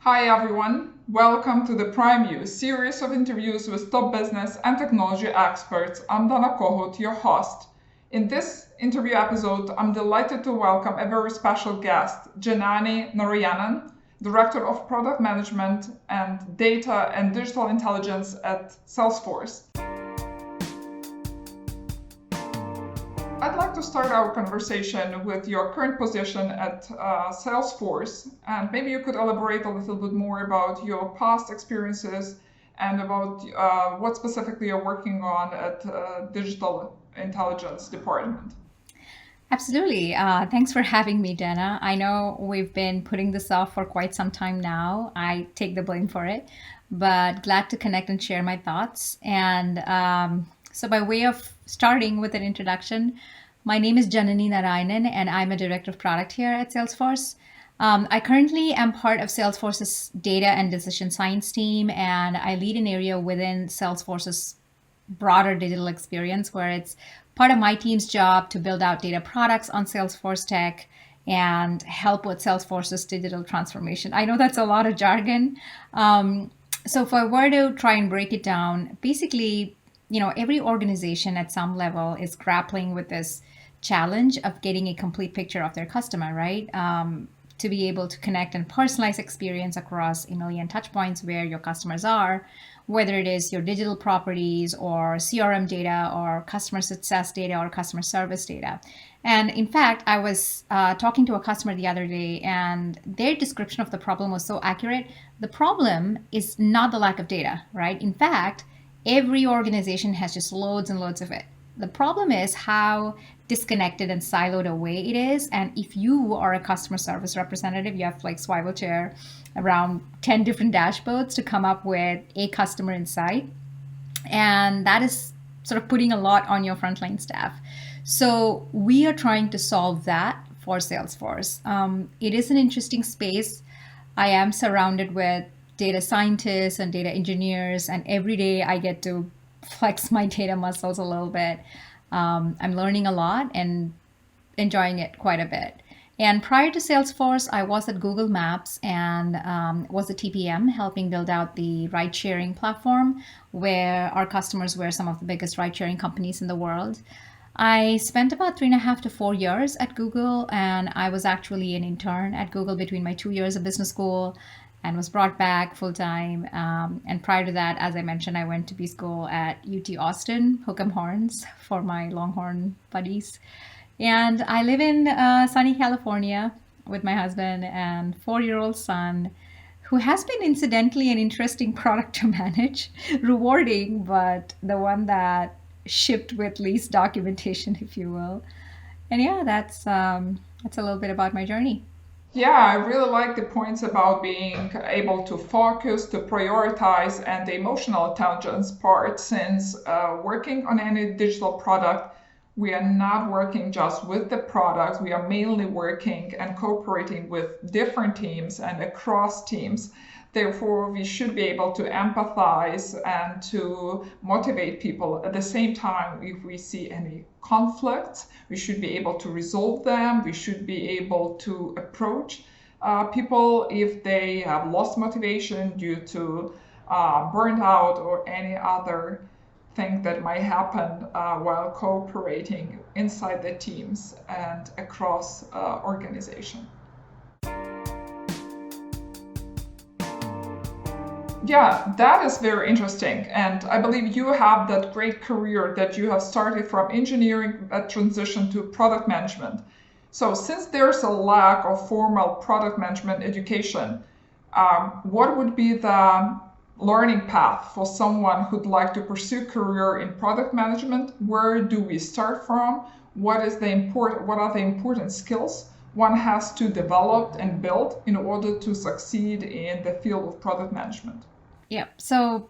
Hi everyone, welcome to the Prime You series of interviews with top business and technology experts. I'm Dana Kohut, your host. In this interview episode, I'm delighted to welcome a very special guest, Janani Narayanan, Director of Product Management and Data and Digital Intelligence at Salesforce. I'd like to start our conversation with your current position at Salesforce, and maybe you could elaborate a little bit more about your past experiences and about what specifically you're working on at Digital Intelligence Department. Absolutely. Thanks for having me, Dana. I know we've been putting this off for quite some time now. I take the blame for it, but glad to connect and share my thoughts. And by way of starting with an introduction, my name is Janani Narayanan, and I'm a director of product here at Salesforce. I currently am part of Salesforce's data and decision science team, and I lead an area within Salesforce's broader digital experience where it's part of my team's job to build out data products on Salesforce tech and help with Salesforce's digital transformation. I know that's a lot of jargon. So if I were to try and break it down, basically, every organization at some level is grappling with this challenge of getting a complete picture of their customer, right? To be able to connect and personalize experience across a million touch points where your customers are, whether it is your digital properties or CRM data or customer success data or customer service data. And in fact, I was talking to a customer the other day, and their description of the problem was so accurate. The problem is not the lack of data, right? In fact, every organization has just loads and loads of it. The problem is how disconnected and siloed away it is. And if you are a customer service representative, you have to like swivel chair around 10 different dashboards to come up with a customer insight. And that is sort of putting a lot on your frontline staff. So we are trying to solve that for Salesforce. It is an interesting space. I am surrounded with data scientists and data engineers, and every day I get to flex my data muscles a little bit. I'm learning a lot and enjoying it quite a bit. And prior to Salesforce, I was at Google Maps and was a TPM helping build out the ride sharing platform where our customers were some of the biggest ride sharing companies in the world. I spent about 3.5 to 4 years at Google, and I was actually an intern at Google between my 2 years of business school and was brought back full time. And prior to that, as I mentioned, I went to B school at UT Austin, Hook'em Horns for my Longhorn buddies. And I live in sunny California with my husband and 4-year-old son, who has been incidentally an interesting product to manage, rewarding, but the one that shipped with least documentation, if you will. And yeah, that's a little bit about my journey. Yeah, I really like the points about being able to focus, to prioritize, and the emotional intelligence part. Since working on any digital product, we are not working just with the product, we are mainly working and cooperating with different teams and across teams. Therefore, we should be able to empathize and to motivate people. At the same time, if we see any conflicts, we should be able to resolve them. We should be able to approach people if they have lost motivation due to burnt out or any other thing that might happen while cooperating inside the teams and across organization. Yeah, that is very interesting. And I believe you have that great career that you have started from engineering that transition to product management. So, since there's a lack of formal product management education, what would be the learning path for someone who'd like to pursue career in product management? Where do we start from? What are the important skills one has to develop and build in order to succeed in the field of product management? Yeah. So,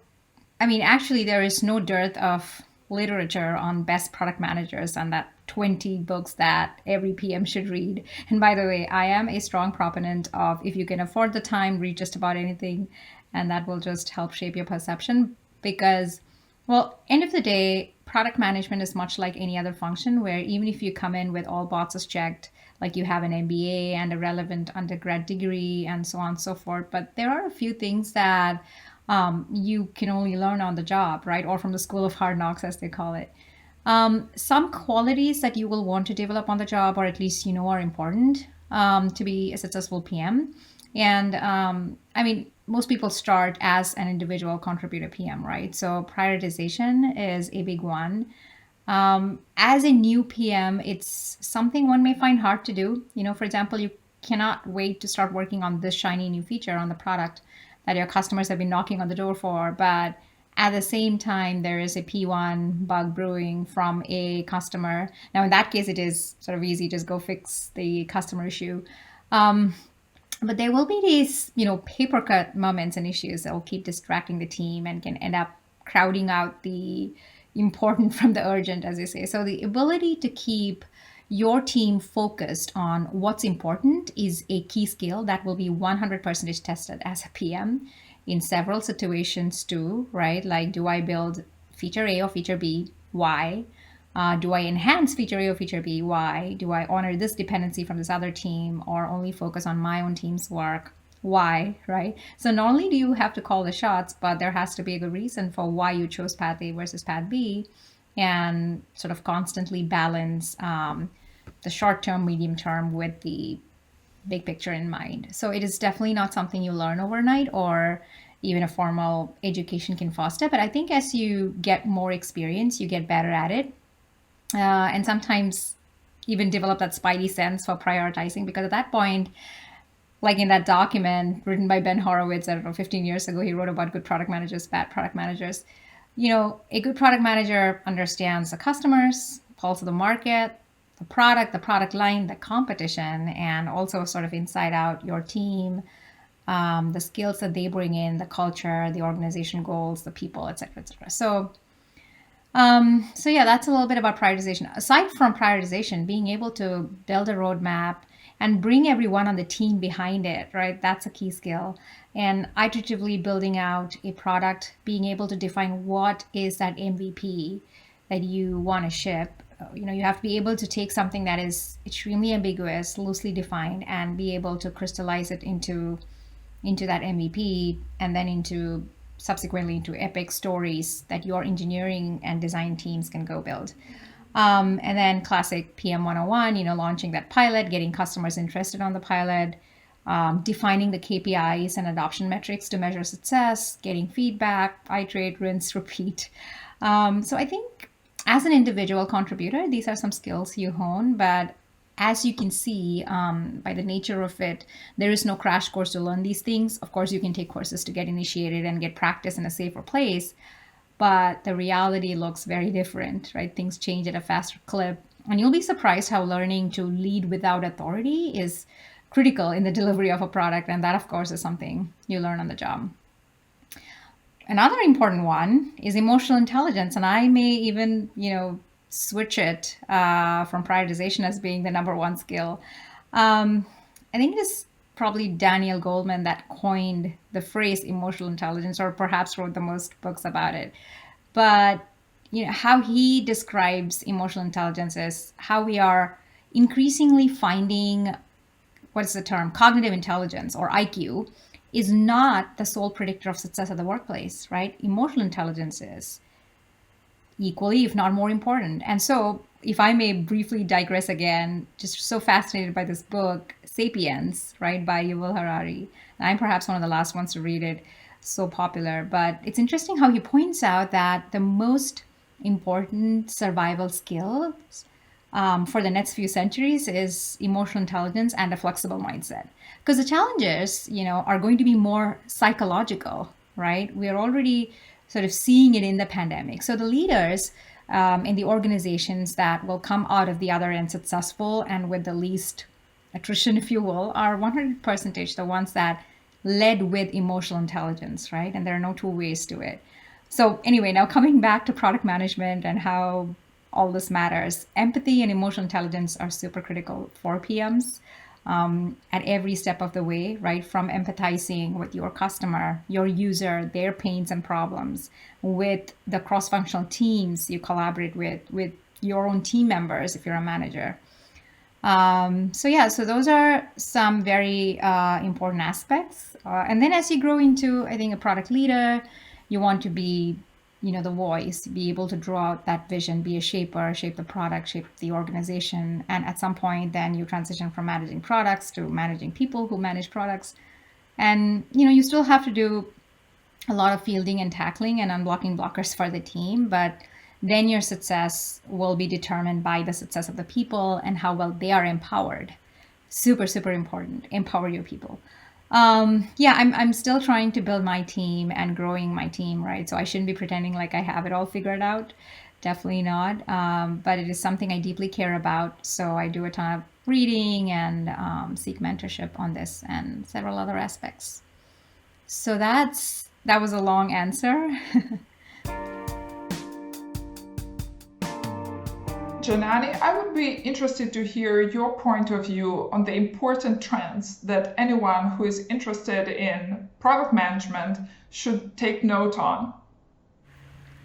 I mean, actually, there is no dearth of literature on best product managers and that 20 books that every PM should read. And by the way, I am a strong proponent of if you can afford the time, read just about anything, and that will just help shape your perception. Because, well, end of the day, product management is much like any other function where even if you come in with all boxes checked, like you have an MBA and a relevant undergrad degree and so on and so forth, but there are a few things that you can only learn on the job, right? Or from the school of hard knocks, as they call it. Some qualities that you will want to develop on the job, or at least you know are important to be a successful PM. And I mean, most people start as an individual contributor PM, right? So prioritization is a big one. As a new PM, it's something one may find hard to do. You know, for example, you cannot wait to start working on this shiny new feature on the product that your customers have been knocking on the door for. But at the same time, there is a P1 bug brewing from a customer. Now, in that case, it is sort of easy, just go fix the customer issue. Um, but there will be these, you know, paper cut moments and issues that will keep distracting the team and can end up crowding out the important from the urgent, as they say. So the ability to keep your team focused on what's important is a key skill that will be 100% tested as a PM in several situations too, right? Like, do I build feature A or feature B? Why? Do I enhance feature A or feature B? Why? Do I honor this dependency from this other team or only focus on my own team's work? Why, right? So not only do you have to call the shots, but there has to be a good reason for why you chose path A versus path B, and sort of constantly balance the short term, medium term with the big picture in mind. So it is definitely not something you learn overnight or even a formal education can foster. But I think as you get more experience, you get better at it. And sometimes even develop that spidey sense for prioritizing, because at that point, like in that document written by Ben Horowitz, I don't know, 15 years ago, he wrote about good product managers, bad product managers. You know, a good product manager understands the customers, pulse of the market, the product line, the competition, and also sort of inside out your team, the skills that they bring in, the culture, the organization goals, the people, et cetera, et cetera. So yeah, that's a little bit about prioritization. Aside from prioritization, being able to build a roadmap and bring everyone on the team behind it, right? That's a key skill. And iteratively building out a product, being able to define what is that MVP that you want to ship. You know, you have to be able to take something that is extremely ambiguous, loosely defined, and be able to crystallize it into that MVP, and then into subsequently into epic stories that your engineering and design teams can go build. And then classic PM 101, you know, launching that pilot, getting customers interested on the pilot, defining the KPIs and adoption metrics to measure success, getting feedback, iterate, rinse, repeat. So I think as an individual contributor, these are some skills you hone, but as you can see by the nature of it, there is no crash course to learn these things. Of course, you can take courses to get initiated and get practice in a safer place, but the reality looks very different, right? Things change at a faster clip. And you'll be surprised how learning to lead without authority is critical in the delivery of a product. And that, of course, is something you learn on the job. Another important one is emotional intelligence. And I may even, you know, switch it from prioritization as being the number one skill. I think it is probably Daniel Goleman that coined the phrase emotional intelligence, or perhaps wrote the most books about it. But you know how he describes emotional intelligence is how we are increasingly finding, what is the term, cognitive intelligence or IQ is not the sole predictor of success at the workplace, right? Emotional intelligence is equally, if not more important. And so, if I may briefly digress again, just so fascinated by this book, Sapiens, right, by Yuval Harari. And I'm perhaps one of the last ones to read it, so popular. But it's interesting how he points out that the most important survival skills for the next few centuries is emotional intelligence and a flexible mindset. Because the challenges, you know, are going to be more psychological, right? We are already sort of seeing it in the pandemic. So the leaders in the organizations that will come out of the other end successful and with the least attrition, if you will, are 100% the ones that led with emotional intelligence, right? And there are no two ways to it. So anyway, now coming back to product management and how all this matters, empathy and emotional intelligence are super critical for PMs. at every step of the way, right? From empathizing with your customer, your user, their pains and problems, with the cross-functional teams you collaborate with your own team members if you're a manager. So yeah, so those are some very important aspects. And then as you grow into, I think, a product leader, you want to be, the voice, be able to draw out that vision, be a shaper, shape the product, shape the organization. And at some point, then you transition from managing products to managing people who manage products. And, you still have to do a lot of fielding and tackling and unblocking blockers for the team, but then your success will be determined by the success of the people and how well they are empowered. Super, super important. Empower your people. Yeah, I'm still trying to build my team and growing my team, right? So I shouldn't be pretending like I have it all figured out. Definitely not. But it is something I deeply care about. So I do a ton of reading and seek mentorship on this and several other aspects. So that was a long answer. Janani, I would be interested to hear your point of view on the important trends that anyone who is interested in product management should take note on.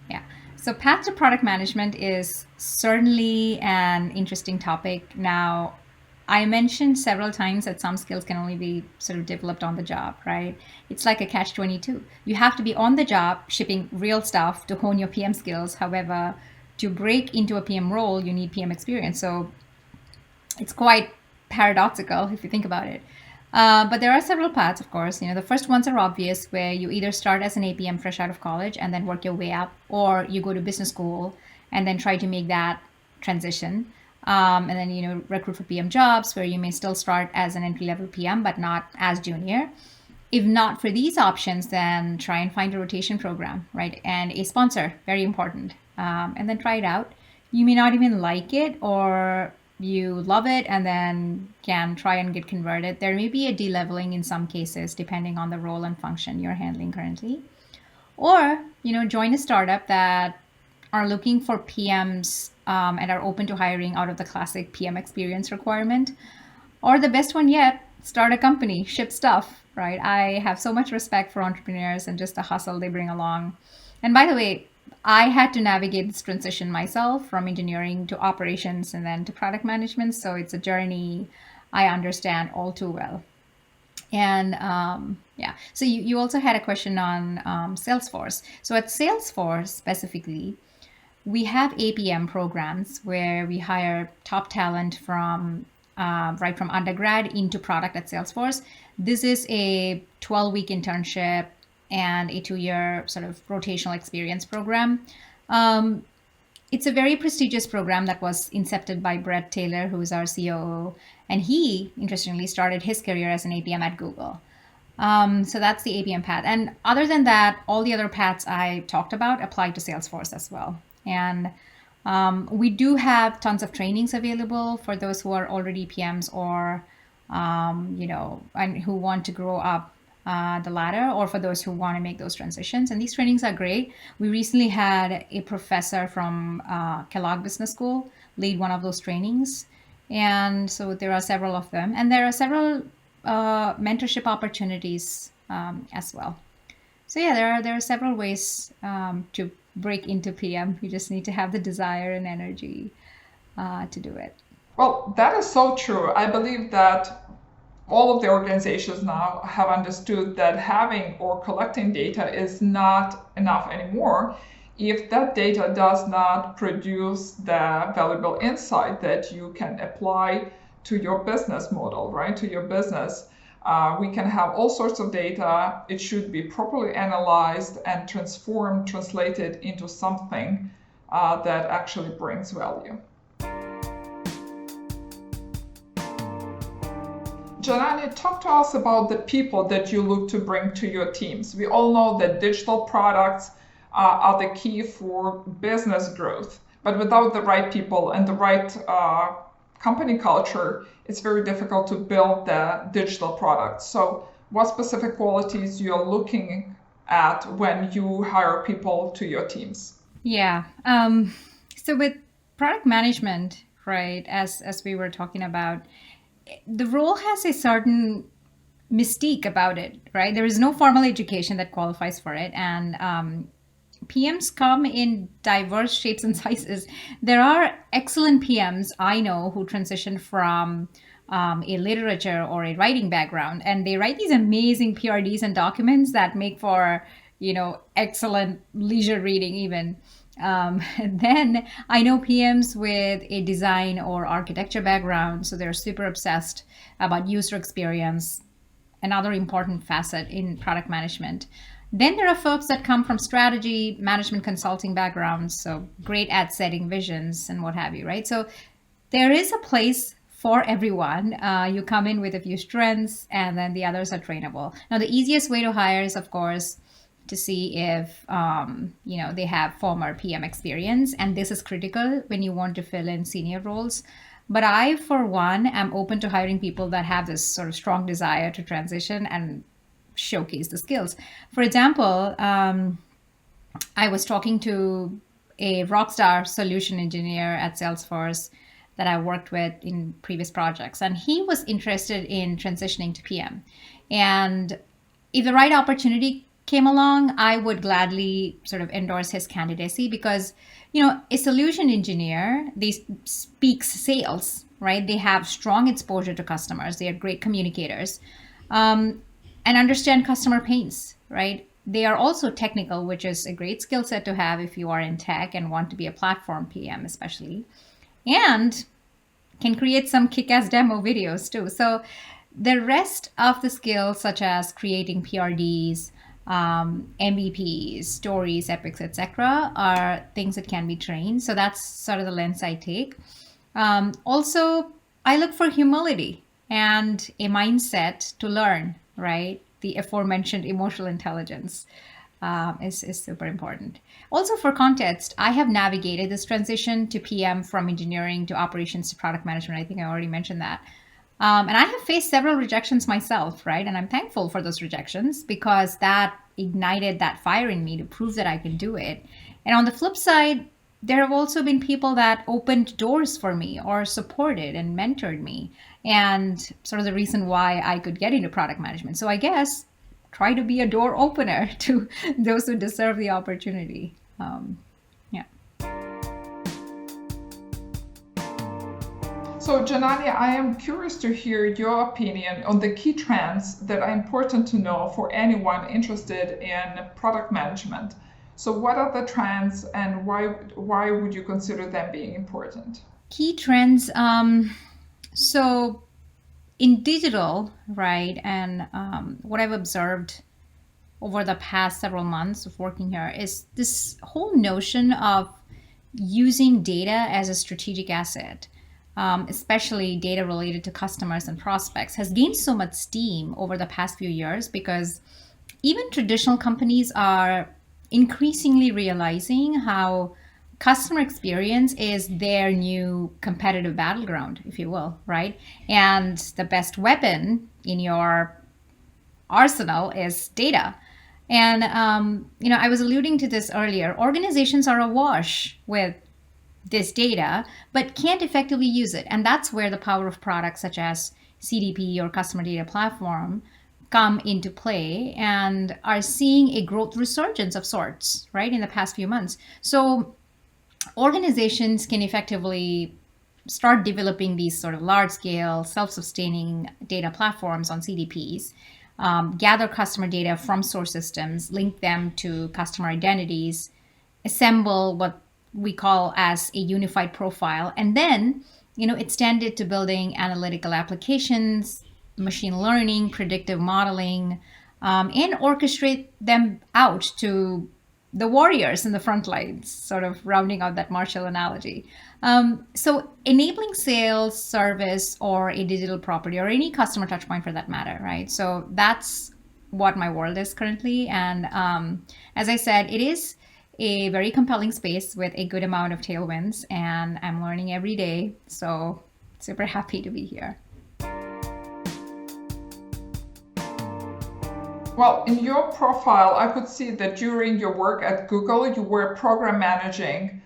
Yeah. So path to product management is certainly an interesting topic. Now, I mentioned several times that some skills can only be sort of developed on the job, right? It's like a catch 22. You have to be on the job shipping real stuff to hone your PM skills. However, to break into a PM role, you need PM experience. So it's quite paradoxical if you think about it. But there are several paths, of course. The first ones are obvious, where you either start as an APM fresh out of college and then work your way up, or you go to business school and then try to make that transition. And then, recruit for PM jobs where you may still start as an entry level PM, but not as junior. If not for these options, then try and find a rotation program, right? And a sponsor, very important. And then try it out. You may not even like it, or you love it and then can try and get converted. There may be a de-leveling in some cases, depending on the role and function you're handling currently. Or, join a startup that are looking for PMs and are open to hiring out of the classic PM experience requirement. Or the best one yet, start a company, ship stuff, right? I have so much respect for entrepreneurs and just the hustle they bring along. And by the way, I had to navigate this transition myself from engineering to operations and then to product management. So it's a journey I understand all too well. And yeah, so you also had a question on Salesforce. So at Salesforce specifically, we have APM programs where we hire top talent from right from undergrad into product at Salesforce. This is a 12-week internship and a 2-year sort of rotational experience program. It's a very prestigious program that was incepted by Brett Taylor, who is our COO. And he, interestingly, started his career as an APM at Google. So that's the APM path. And other than that, all the other paths I talked about apply to Salesforce as well. And we do have tons of trainings available for those who are already PMs or, and who want to grow up the ladder, or for those who want to make those transitions. And these trainings are great. We recently had a professor from Kellogg Business School lead one of those trainings. And so there are several of them. And there are several mentorship opportunities as well. So yeah, there are several ways to break into PM. You just need to have the desire and energy to do it. Well, that is so true. I believe that all of the organizations now have understood that having or collecting data is not enough anymore if that data does not produce the valuable insight that you can apply to your business model, right? To your business. We can have all sorts of data. It should be properly analyzed and transformed, translated into something that actually brings value. Janani, talk to us about the people that you look to bring to your teams. We all know that digital products are the key for business growth, but without the right people and the right company culture, it's very difficult to build the digital product. So what specific qualities you're looking at when you hire people to your teams? Yeah. So with product management, right, as we were talking about, the role has a certain mystique about it, right? There is no formal education that qualifies for it, and PMs come in diverse shapes and sizes. There are excellent PMs I know who transition from a literature or a writing background, and they write these amazing PRDs and documents that make for, excellent leisure reading even. Then I know PMs with a design or architecture background, so they're super obsessed about user experience, another important facet in product management. Then there are folks that come from strategy, management consulting backgrounds, so great at setting visions and what have you, right? So there is a place for everyone. You come in with a few strengths, and then the others are trainable. Now, the easiest way to hire is, of course, to see if they have former PM experience, and this is critical when you want to fill in senior roles. But I, for one, am open to hiring people that have this sort of strong desire to transition and showcase the skills. For example, I was talking to a rockstar solution engineer at Salesforce that I worked with in previous projects, and he was interested in transitioning to PM. And if the right opportunity came along, I would gladly sort of endorse his candidacy because, a solution engineer, they speaks sales, right? They have strong exposure to customers. They are great communicators, and understand customer pains, right? They are also technical, which is a great skill set to have if you are in tech and want to be a platform PM, especially, and can create some kick-ass demo videos too. So the rest of the skills, such as creating PRDs, MVPs, stories, epics, etc., are things that can be trained. So that's sort of the lens I take. Also, I look for humility and a mindset to learn, right? The aforementioned emotional intelligence is super important. Also, for context, I have navigated this transition to PM from engineering to operations to product management. I think I already mentioned that. And I have faced several rejections myself, right? And I'm thankful for those rejections because that ignited that fire in me to prove that I can do it. And on the flip side, there have also been people that opened doors for me or supported and mentored me, and sort of the reason why I could get into product management. So I guess try to be a door opener to those who deserve the opportunity. Yeah. So, Janani, I am curious to hear your opinion on the key trends that are important to know for anyone interested in product management. So, what are the trends, and why would you consider them being important? Key trends. So, in digital, right, and what I've observed over the past several months of working here is this whole notion of using data as a strategic asset, especially data related to customers and prospects, has gained so much steam over the past few years because even traditional companies are increasingly realizing how customer experience is their new competitive battleground, if you will, right? And the best weapon in your arsenal is data. And, I was alluding to this earlier. Organizations are awash with this data, but can't effectively use it. And that's where the power of products such as CDP or customer data platform come into play and are seeing a growth resurgence of sorts, right, in the past few months. So organizations can effectively start developing these sort of large scale, self sustaining data platforms on CDPs, gather customer data from source systems, link them to customer identities, assemble what we call as a unified profile, and then extend it to building analytical applications, machine learning, predictive modeling, and orchestrate them out to the warriors in the front lines, sort of rounding out that martial analogy. So enabling sales, service, or a digital property, or any customer touch point for that matter, right? So that's what my world is currently. And as I said, it is a very compelling space with a good amount of tailwinds, and I'm learning every day. So super happy to be here. Well, in your profile, I could see that during your work at Google, you were program managing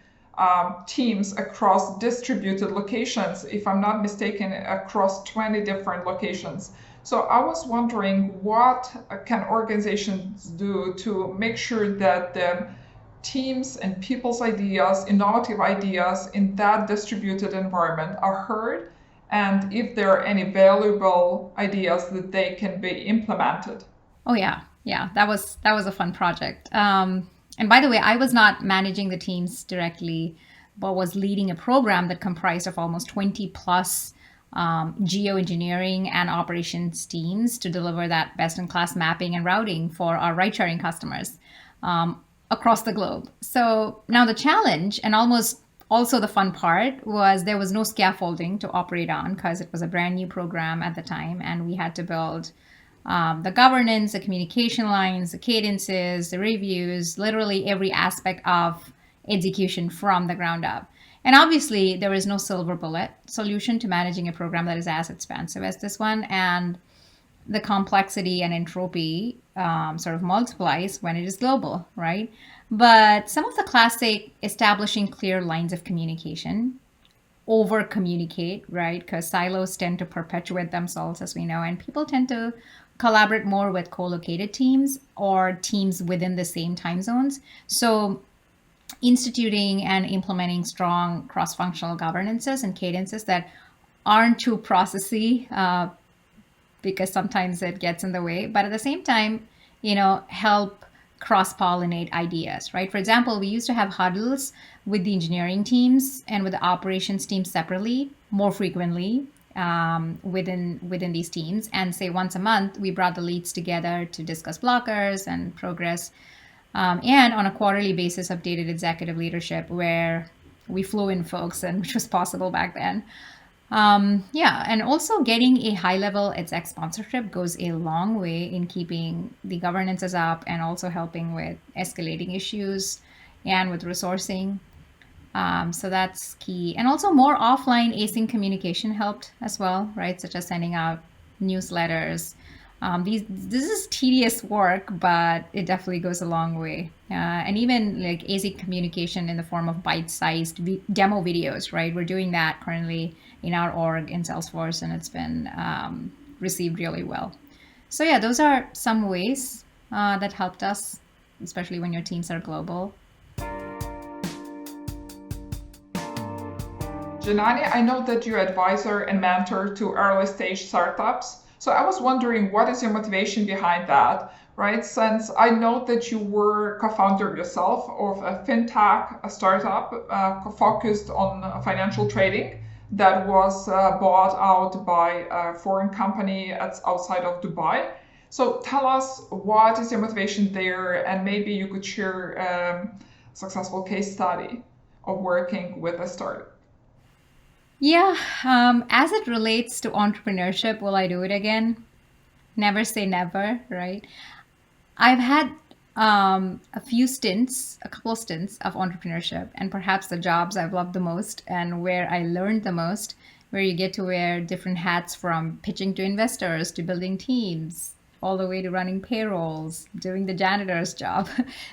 teams across distributed locations, if I'm not mistaken, across 20 different locations. So I was wondering, what can organizations do to make sure that the teams and people's ideas, innovative ideas in that distributed environment are heard, and if there are any valuable ideas that they can be implemented? Oh yeah, yeah. That was a fun project. And by the way, I was not managing the teams directly, but was leading a program that comprised of almost 20 plus geoengineering and operations teams to deliver that best-in-class mapping and routing for our ride-sharing customers across the globe. So now the challenge, and almost also the fun part, was there was no scaffolding to operate on because it was a brand new program at the time, and we had to build the governance, the communication lines, the cadences, the reviews, literally every aspect of execution from the ground up. And obviously, there is no silver bullet solution to managing a program that is as expensive as this one. And the complexity and entropy sort of multiplies when it is global, right? But some of the classic establishing clear lines of communication, over communicate, right? Because silos tend to perpetuate themselves, as we know, and people tend to collaborate more with co-located teams or teams within the same time zones. So instituting and implementing strong cross-functional governances and cadences that aren't too processy, because sometimes it gets in the way, but at the same time, help cross-pollinate ideas, right? For example, we used to have huddles with the engineering teams and with the operations teams separately, more frequently, within these teams. And say once a month, we brought the leads together to discuss blockers and progress, and on a quarterly basis, updated executive leadership where we flew in folks, and which was possible back then. Yeah, and also getting a high level exec sponsorship goes a long way in keeping the governances up and also helping with escalating issues and with resourcing. So that's key. And also more offline async communication helped as well, right? Such as sending out newsletters. This is tedious work, but it definitely goes a long way. And even like async communication in the form of bite-sized demo videos, right? We're doing that currently in our org in Salesforce, and it's been received really well. So yeah, those are some ways that helped us, especially when your teams are global. Janani, I know that you're advisor and mentor to early stage startups. So I was wondering, what is your motivation behind that, right? Since I know that you were co-founder yourself of a fintech, a startup focused on financial trading that was bought out by a foreign company outside of Dubai. So tell us, what is your motivation there? And maybe you could share a successful case study of working with a startup. Yeah, as it relates to entrepreneurship, will I do it again? Never say never, right? I've had a few stints, a couple of stints of entrepreneurship, and perhaps the jobs I've loved the most and where I learned the most, where you get to wear different hats from pitching to investors to building teams, all the way to running payrolls, doing the janitor's job.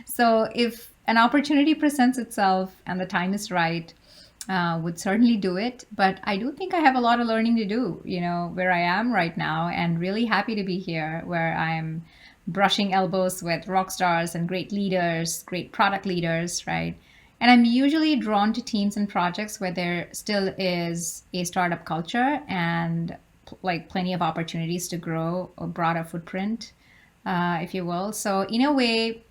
So if an opportunity presents itself and the time is right, would certainly do it. But I do think I have a lot of learning to do, where I am right now, and really happy to be here where I'm brushing elbows with rock stars and great leaders, great product leaders, right? And I'm usually drawn to teams and projects where there still is a startup culture and like plenty of opportunities to grow a broader footprint, if you will. So in a way,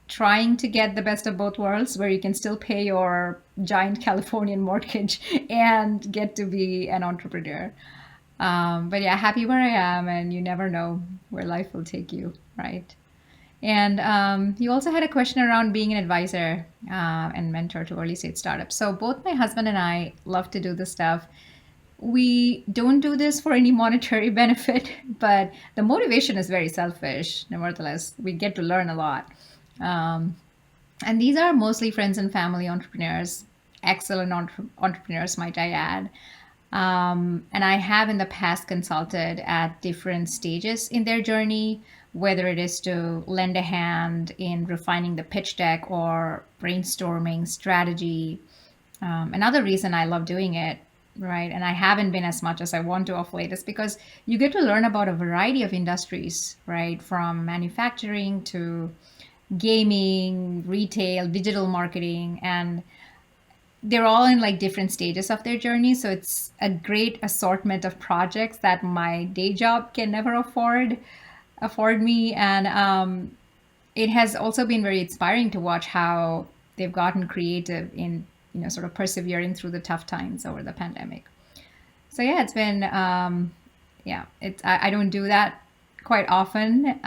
trying to get the best of both worlds where you can still pay your giant Californian mortgage and get to be an entrepreneur. But yeah, happy where I am, and you never know where life will take you, right? And you also had a question around being an advisor and mentor to early stage startups. So both my husband and I love to do this stuff. We don't do this for any monetary benefit, but the motivation is very selfish. Nevertheless, we get to learn a lot. Um, and these are mostly friends and family entrepreneurs, excellent entrepreneurs, might I add. And I have in the past consulted at different stages in their journey, whether it is to lend a hand in refining the pitch deck or brainstorming strategy, Another reason I love doing it, right, and I haven't been as much as I want to of late, is because you get to learn about a variety of industries, right, from manufacturing to gaming, retail, digital marketing, and they're all in like different stages of their journey. So it's a great assortment of projects that my day job can never afford me. And it has also been very inspiring to watch how they've gotten creative in, sort of persevering through the tough times over the pandemic. So yeah, it's been yeah, I don't do that quite often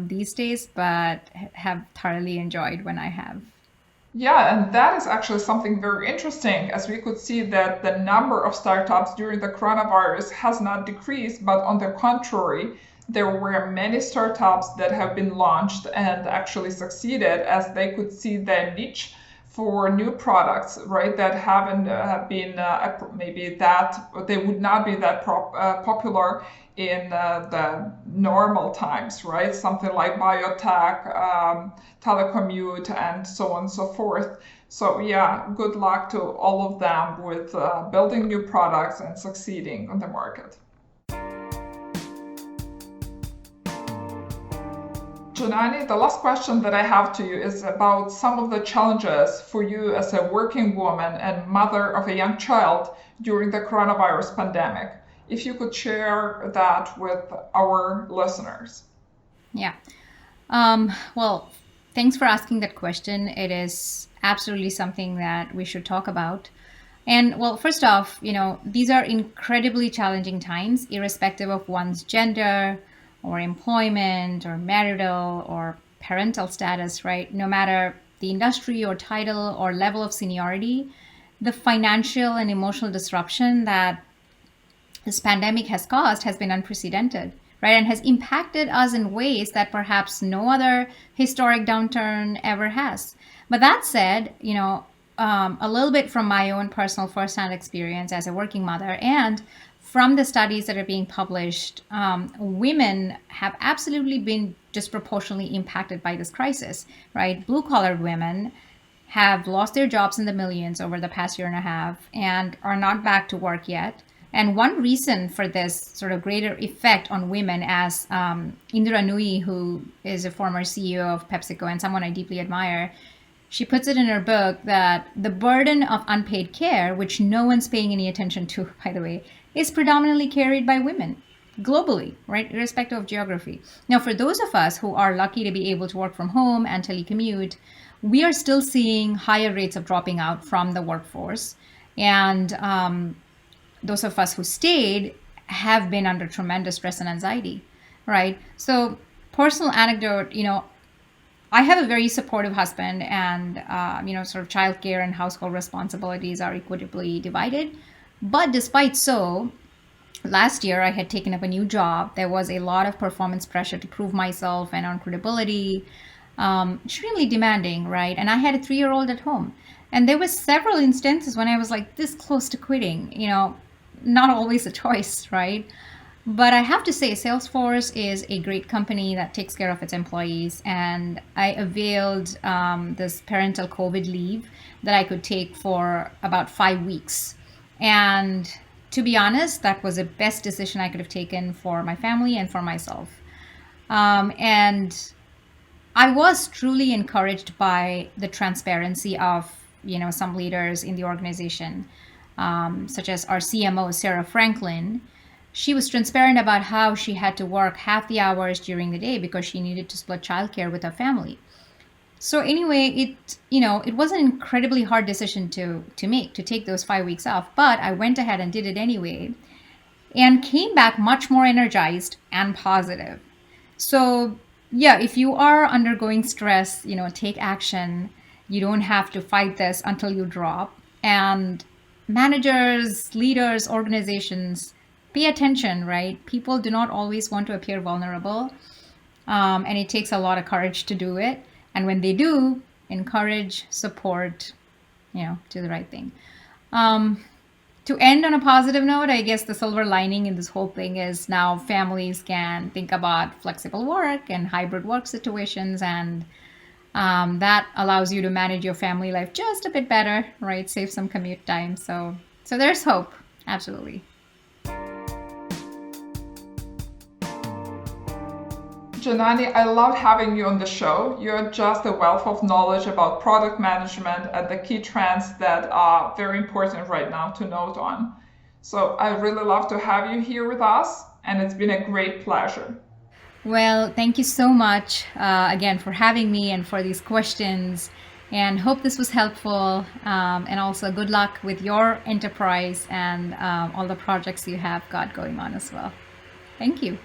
these days, but have thoroughly enjoyed when I have. Yeah, and that is actually something very interesting, as we could see that the number of startups during the coronavirus has not decreased, but on the contrary, there were many startups that have been launched and actually succeeded as they could see their niche for new products, right? That haven't been maybe that they would not be that popular in the normal times, right? Something like biotech, telecommute, and so on and so forth. So yeah, good luck to all of them with building new products and succeeding on the market. Janani, the last question that I have to you is about some of the challenges for you as a working woman and mother of a young child during the coronavirus pandemic. If you could share that with our listeners. Yeah. Well, thanks for asking that question. It is absolutely something that we should talk about. And well, first off, these are incredibly challenging times, irrespective of one's gender or employment or marital or parental status, right? No matter the industry or title or level of seniority, the financial and emotional disruption that this pandemic has caused has been unprecedented, right? And has impacted us in ways that perhaps no other historic downturn ever has. But that said, a little bit from my own personal firsthand experience as a working mother and from the studies that are being published, women have absolutely been disproportionately impacted by this crisis, right? Blue collar women have lost their jobs in the millions over the past year and a half and are not back to work yet. And one reason for this sort of greater effect on women, as Indra Nui, who is a former CEO of PepsiCo and someone I deeply admire, she puts it in her book that the burden of unpaid care, which no one's paying any attention to, by the way, is predominantly carried by women globally, right, irrespective of geography. Now, for those of us who are lucky to be able to work from home and telecommute, we are still seeing higher rates of dropping out from the workforce. And those of us who stayed have been under tremendous stress and anxiety, right? So, personal anecdote, I have a very supportive husband, and sort of childcare and household responsibilities are equitably divided. But despite so, last year I had taken up a new job. There was a lot of performance pressure to prove myself and earn credibility. Extremely demanding, right? And I had a 3-year-old at home, and there were several instances when I was like this close to quitting. Not always a choice, right? But I have to say, Salesforce is a great company that takes care of its employees. And I availed this parental COVID leave that I could take for about 5 weeks. And to be honest, that was the best decision I could have taken for my family and for myself. And I was truly encouraged by the transparency of, some leaders in the organization, such as our CMO, Sarah Franklin. She was transparent about how she had to work half the hours during the day because she needed to split childcare with her family. So anyway, it was an incredibly hard decision to make, to take those 5 weeks off, but I went ahead and did it anyway and came back much more energized and positive. So yeah, if you are undergoing stress, take action. You don't have to fight this until you drop. And managers, leaders, organizations, pay attention, right? People do not always want to appear vulnerable. And it takes a lot of courage to do it. And when they do, encourage, support, do the right thing. To end on a positive note, I guess the silver lining in this whole thing is now families can think about flexible work and hybrid work situations and That allows you to manage your family life just a bit better, right? Save some commute time. So there's hope. Absolutely. Janani, I loved having you on the show. You're just a wealth of knowledge about product management and the key trends that are very important right now to note on. So I really love to have you here with us, and it's been a great pleasure. Well, thank you so much again for having me and for these questions. And hope this was helpful. And also, good luck with your enterprise and all the projects you have got going on as well. Thank you.